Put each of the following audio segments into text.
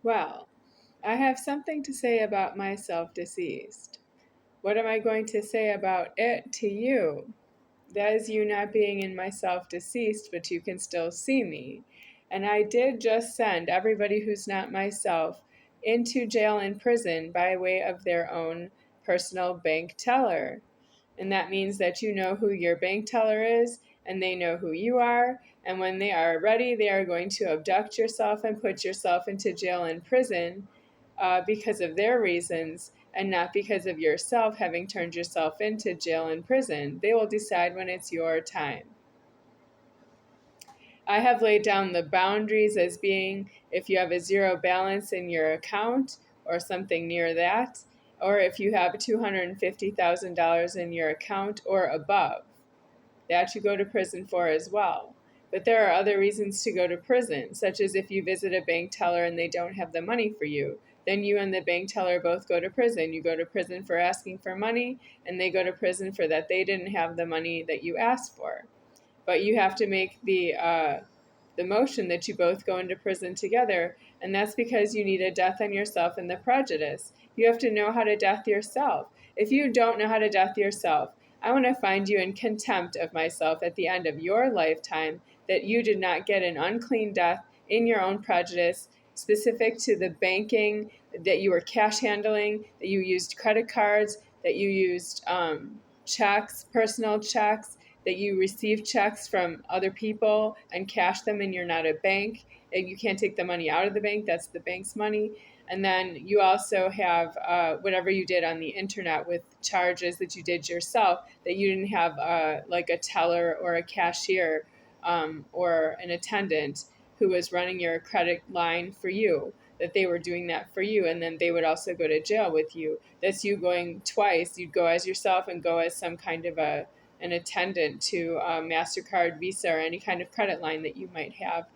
Well, I have something to say about myself deceased. What am I going to say about it to you? That is you not being in myself deceased, but you can still see me. And I did just send everybody who's not myself into jail and prison by way of their own personal bank teller. And that means that you know who your bank teller is, and they know who you are. And when they are ready, they are going to abduct yourself and put yourself into jail and prison because of their reasons, and not because of yourself having turned yourself into jail and prison. They will decide when it's your time. I have laid down the boundaries as being if you have a zero balance in your account or something near that, or if you have $250,000 in your account or above. That you go to prison for as well. But there are other reasons to go to prison, such as if you visit a bank teller and they don't have the money for you, then you and the bank teller both go to prison. You go to prison for asking for money, and they go to prison for that they didn't have the money that you asked for. But you have to make the motion that you both go into prison together, and that's because you need a death on yourself and the prejudice. You have to know how to death yourself. If you don't know how to death yourself, I want to find you in contempt of myself at the end of your lifetime that you did not get an unclean death in your own prejudice, specific to the banking, that you were cash handling, that you used credit cards, that you used checks, personal checks, that you receive checks from other people and cash them, and you're not a bank. And you can't take the money out of the bank. That's the bank's money. And then you also have whatever you did on the internet with charges that you did yourself, that you didn't have like a teller or a cashier or an attendant who was running your credit line for you, that they were doing that for you, and then they would also go to jail with you. That's you going twice. You'd go as yourself and go as some kind of an attendant to MasterCard, Visa, or any kind of credit line that you might have.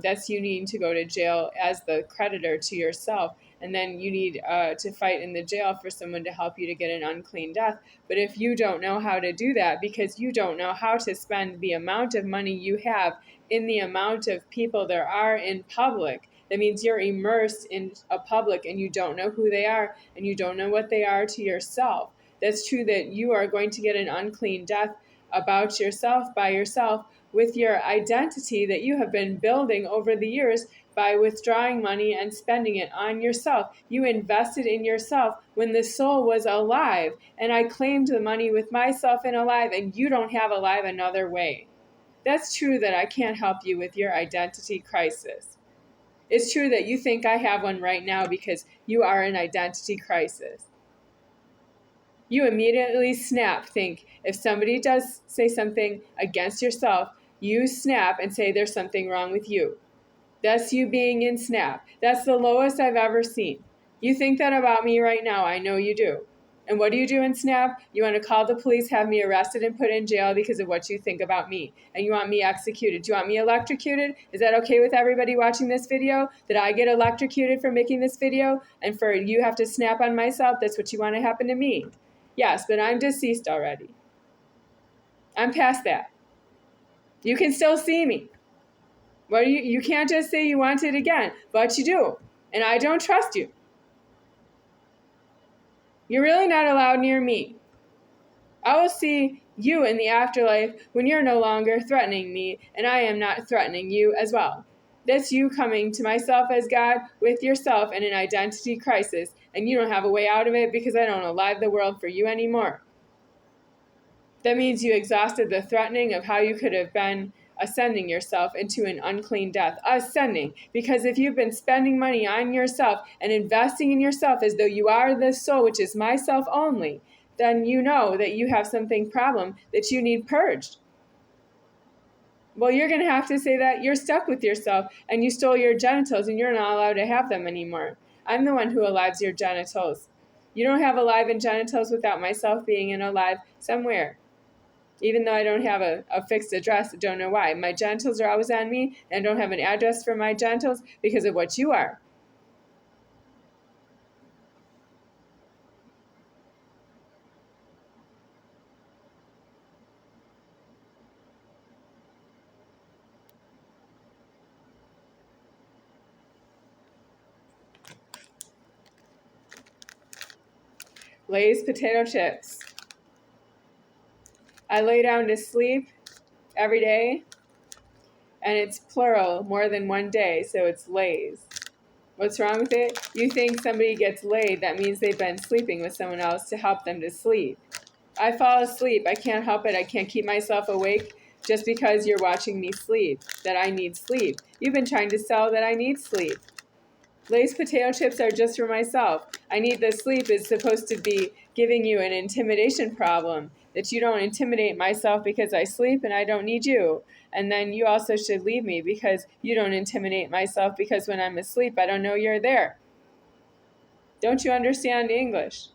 That's you needing to go to jail as the creditor to yourself. And then you need to fight in the jail for someone to help you to get an unclean death. But if you don't know how to do that, because you don't know how to spend the amount of money you have in the amount of people there are in public, that means you're immersed in a public and you don't know who they are and you don't know what they are to yourself. That's true that you are going to get an unclean death about yourself, by yourself, with your identity that you have been building over the years by withdrawing money and spending it on yourself. You invested in yourself when the soul was alive, and I claimed the money with myself and alive, and you don't have alive another way. That's true that I can't help you with your identity crisis. It's true that you think I have one right now because you are in identity crisis. You immediately snap, think if somebody does say something against yourself, you snap and say there's something wrong with you. That's you being in snap. That's the lowest I've ever seen. You think that about me right now. I know you do. And what do you do in snap? You want to call the police, have me arrested and put in jail because of what you think about me. And you want me executed. Do you want me electrocuted? Is that okay with everybody watching this video? That I get electrocuted for making this video? And for you have to snap on myself? That's what you want to happen to me? Yes, but I'm deceased already. I'm past that. You can still see me. Well, you can't just say you want it again, but you do. And I don't trust you. You're really not allowed near me. I will see you in the afterlife when you're no longer threatening me, and I am not threatening you as well. That's you coming to myself as God with yourself in an identity crisis, and you don't have a way out of it because I don't alive the world for you anymore. That means you exhausted the threatening of how you could have been ascending yourself into an unclean death. Ascending, because if you've been spending money on yourself and investing in yourself as though you are the soul, which is myself only, then you know that you have something problem that you need purged. Well, you're going to have to say that you're stuck with yourself and you stole your genitals and you're not allowed to have them anymore. I'm the one who alives your genitals. You don't have alive in genitals without myself being in alive somewhere. Even though I don't have a fixed address, I don't know why. My genitals are always on me, and I don't have an address for my genitals because of what you are. Lay's potato chips. I lay down to sleep every day, and it's plural, more than one day, so it's lays. What's wrong with it? You think somebody gets laid, that means they've been sleeping with someone else to help them to sleep. I fall asleep. I can't help it. I can't keep myself awake just because you're watching me sleep, that I need sleep. You've been trying to sell that I need sleep. Lay's potato chips are just for myself. I need the sleep is supposed to be giving you an intimidation problem, that you don't intimidate myself because I sleep and I don't need you. And then you also should leave me because you don't intimidate myself because when I'm asleep, I don't know you're there. Don't you understand English?